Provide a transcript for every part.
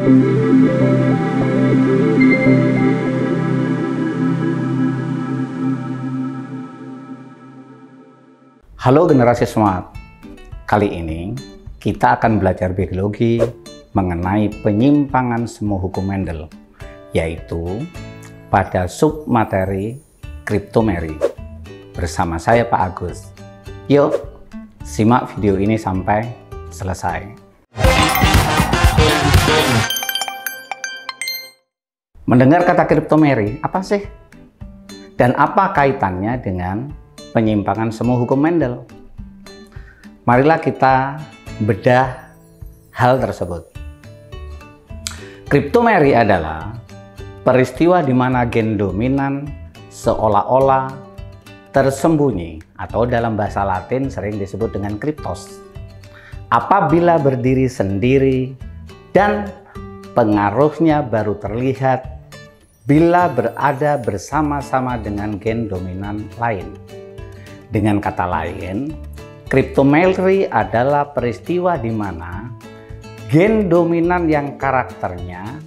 Halo generasi smart, kali ini kita akan belajar biologi mengenai penyimpangan semu hukum Mendel, yaitu pada submateri kriptomeri. Bersama saya Pak Agus. Yuk, simak video ini sampai selesai. Mendengar kata kriptomeri, apa sih? Dan apa kaitannya dengan penyimpangan semu hukum Mendel? Marilah kita bedah hal tersebut. Kriptomeri adalah peristiwa di mana gen dominan seolah-olah tersembunyi, atau dalam bahasa Latin sering disebut dengan kriptos, apabila berdiri sendiri dan pengaruhnya baru terlihat bila berada bersama-sama dengan gen dominan lain. Dengan kata lain, kriptomeri adalah peristiwa di mana gen dominan yang karakternya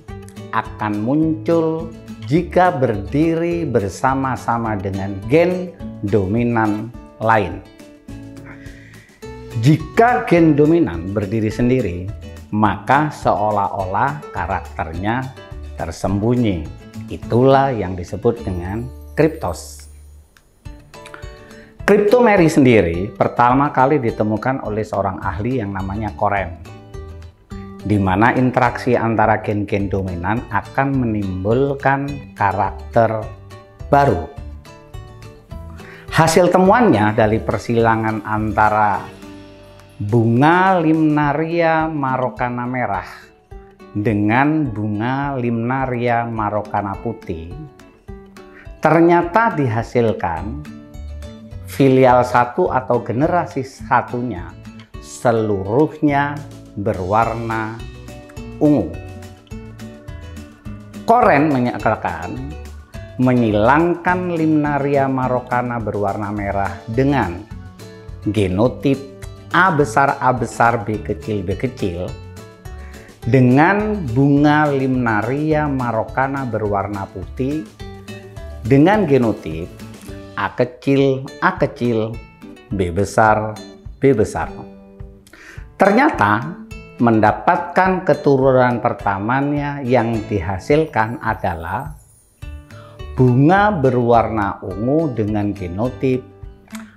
akan muncul jika berdiri bersama-sama dengan gen dominan lain. Jika gen dominan berdiri sendiri, maka seolah-olah karakternya tersembunyi. Itulah yang disebut dengan kriptos. Kriptomeri sendiri pertama kali ditemukan oleh seorang ahli yang namanya Koren, di mana interaksi antara gen-gen dominan akan menimbulkan karakter baru. Hasil temuannya dari persilangan antara bunga Limnaria marokana merah dengan bunga Limnaria marokana putih, ternyata dihasilkan filial satu atau generasi satunya seluruhnya berwarna ungu. Koren menyatakan menyilangkan Limnaria marokana berwarna merah dengan genotip A besar A besar B kecil B kecil dengan bunga Limnaria marokana berwarna putih dengan genotip A kecil B besar B besar. Ternyata mendapatkan keturunan pertamanya yang dihasilkan adalah bunga berwarna ungu dengan genotip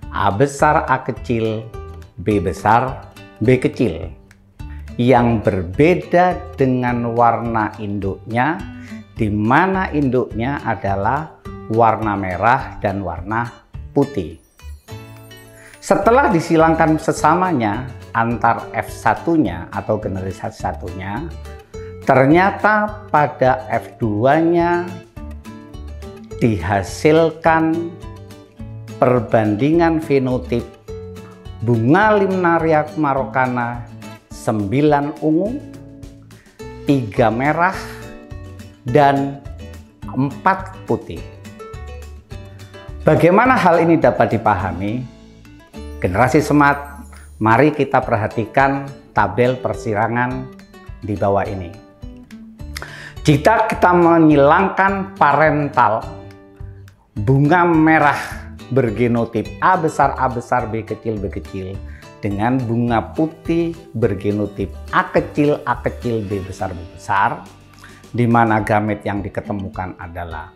A besar A kecil B besar B kecil, yang berbeda dengan warna induknya, di mana induknya adalah warna merah dan warna putih. Setelah disilangkan sesamanya antar F1-nya atau generasi satunya, ternyata pada F2-nya dihasilkan perbandingan fenotip bunga Limnaria marokana 9 ungu, 3 merah, dan 4 putih. Bagaimana hal ini dapat dipahami? Generasi smart, mari kita perhatikan tabel persilangan di bawah ini. Jika kita menyilangkan parental bunga merah bergenotip A besar B kecil B kecil dengan bunga putih bergenotip A kecil B besar B besar, di mana gamet yang diketemukan adalah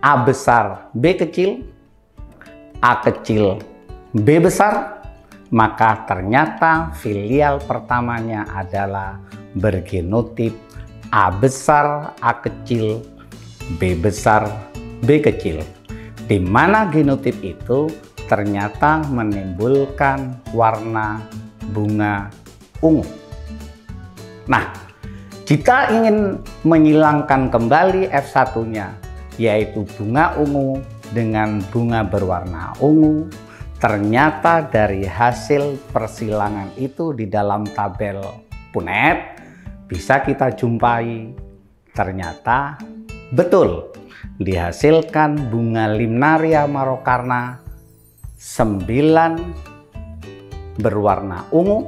A besar B kecil, A kecil B besar, maka ternyata filial pertamanya adalah bergenotip A besar A kecil B besar B kecil, di mana genotip itu ternyata menimbulkan warna bunga ungu. Nah, jika ingin menyilangkan kembali F1-nya, yaitu bunga ungu dengan bunga berwarna ungu, ternyata dari hasil persilangan itu di dalam tabel Punnett bisa kita jumpai ternyata betul dihasilkan bunga Limnaria marokana 9 berwarna ungu,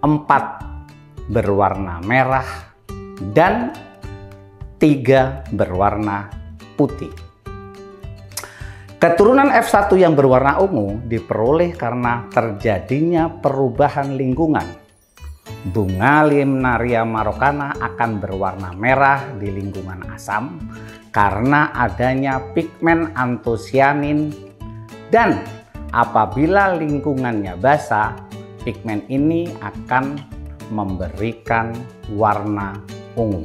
4 berwarna merah, dan 3 berwarna putih. Keturunan F1 yang berwarna ungu diperoleh karena terjadinya perubahan lingkungan. Bunga Limnaria marokana akan berwarna merah di lingkungan asam karena adanya pigmen antosianin, dan apabila lingkungannya basah, pigmen ini akan memberikan warna ungu.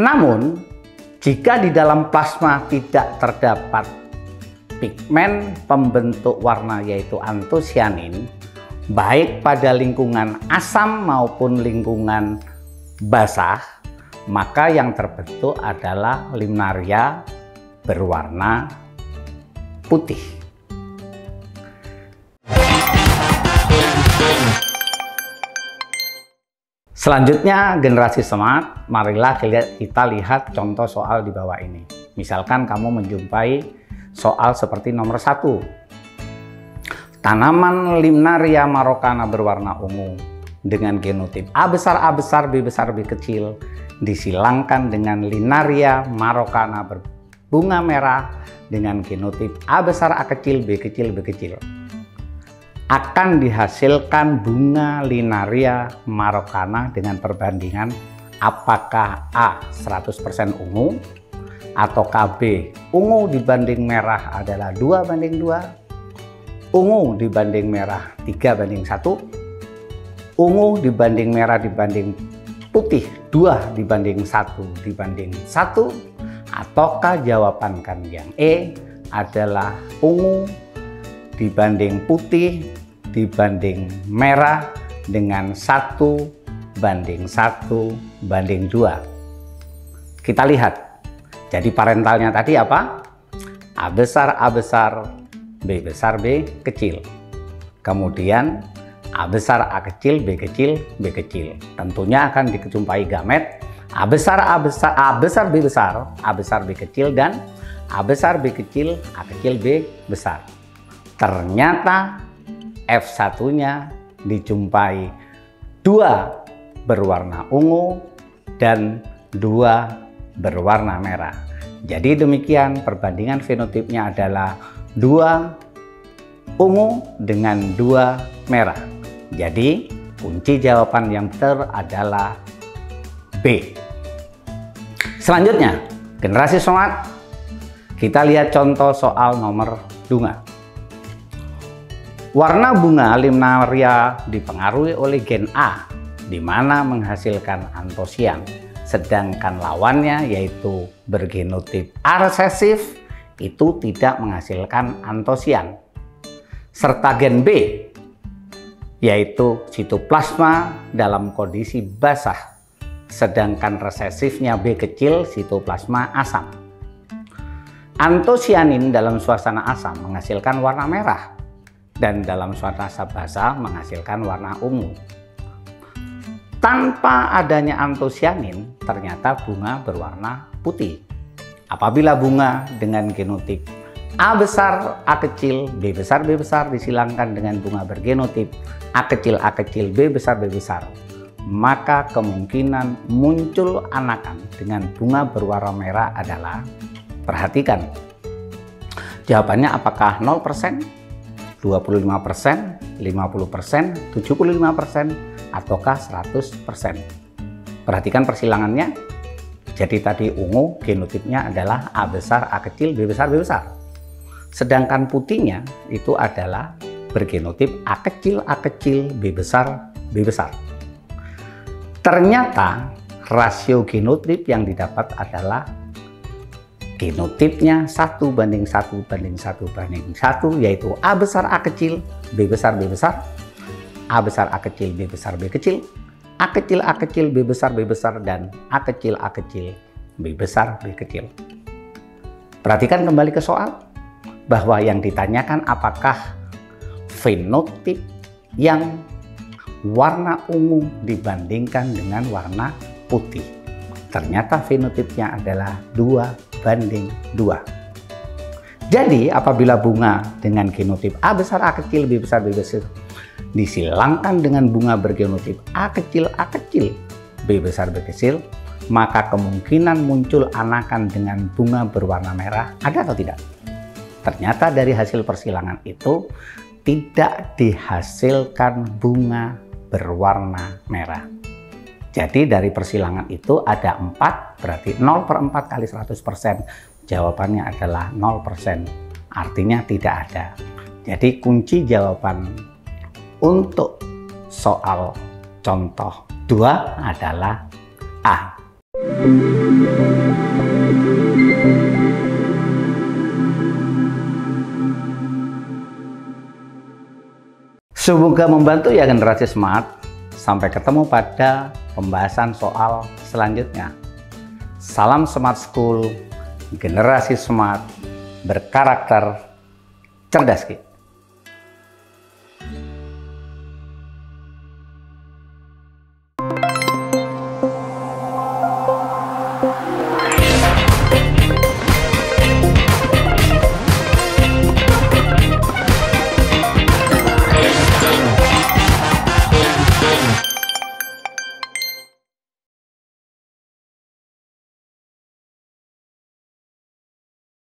Namun, jika di dalam plasma tidak terdapat pigmen pembentuk warna yaitu antosianin, baik pada lingkungan asam maupun lingkungan basah, maka yang terbentuk adalah limnaria berwarna putih. Selanjutnya, generasi smart, marilah kita lihat contoh soal di bawah ini. Misalkan kamu menjumpai soal seperti nomor 1. Tanaman Limnaria marokana berwarna ungu dengan genotip A besar, A besar, B besar, B kecil disilangkan dengan Limnaria marokana berbunga merah dengan genotip A besar, A kecil, B kecil, B kecil. Akan dihasilkan bunga Limnaria marokana dengan perbandingan apakah A 100% ungu atau KB ungu dibanding merah adalah 2:2, ungu dibanding merah 3:1, ungu dibanding merah dibanding putih 2:1, ataukah jawaban kan yang E adalah ungu dibanding putih dibanding merah dengan 1:1:2. Kita lihat. Jadi parentalnya tadi apa? A besar, A besar, B besar, B kecil. Kemudian A besar, A kecil, B kecil, B kecil. Tentunya akan dijumpai gamet A besar, A besar, A besar, B besar, A besar, B kecil, dan A besar, B kecil, A kecil, B besar. Ternyata F1-nya dijumpai 2 berwarna ungu dan 2 berwarna merah. Jadi demikian perbandingan fenotipnya adalah 2 ungu dengan 2 merah. Jadi kunci jawaban yang benar adalah B. Selanjutnya, generasi smart, kita lihat contoh soal nomor 2. Warna bunga Limnaria dipengaruhi oleh gen A, di mana menghasilkan antosian, sedangkan lawannya yaitu bergenotip A resesif itu tidak menghasilkan antosian. Serta gen B, yaitu sitoplasma dalam kondisi basah, sedangkan resesifnya B kecil sitoplasma asam. Antosianin dalam suasana asam menghasilkan warna merah, dan dalam suasana basah menghasilkan warna ungu. Tanpa adanya antosianin, ternyata bunga berwarna putih. Apabila bunga dengan genotip A besar, A kecil, B besar, B besar disilangkan dengan bunga bergenotip A kecil, B besar, B besar, maka kemungkinan muncul anakan dengan bunga berwarna merah adalah, perhatikan, jawabannya apakah 0%? 25%, 50%, 75%, ataukah 100%. Perhatikan persilangannya. Jadi tadi ungu genotipnya adalah A besar, A kecil, B besar, B besar. Sedangkan putihnya itu adalah bergenotip A kecil, B besar, B besar. Ternyata rasio genotip yang didapat adalah genotipnya 1:1:1:1, yaitu A besar, A kecil, B besar, B besar, A besar, A kecil, B besar, B kecil, A kecil, B besar, B besar, dan A kecil, B besar, B kecil. Perhatikan kembali ke soal, bahwa yang ditanyakan apakah fenotip yang warna ungu dibandingkan dengan warna putih. Ternyata fenotipnya adalah 2:2. Jadi apabila bunga dengan genotip A besar, A kecil, B besar, B besar disilangkan dengan bunga bergenotip A kecil, B besar B kecil, maka kemungkinan muncul anakan dengan bunga berwarna merah ada atau tidak? Ternyata dari hasil persilangan itu tidak dihasilkan bunga berwarna merah. Jadi dari persilangan itu ada 4, berarti 0/4 kali 100%. Jawabannya adalah 0%, artinya tidak ada. Jadi kunci jawaban untuk soal contoh 2 adalah A. Semoga membantu ya generasi smart. Sampai ketemu pada pembahasan soal selanjutnya. Salam Smart School, generasi smart, berkarakter, cerdas.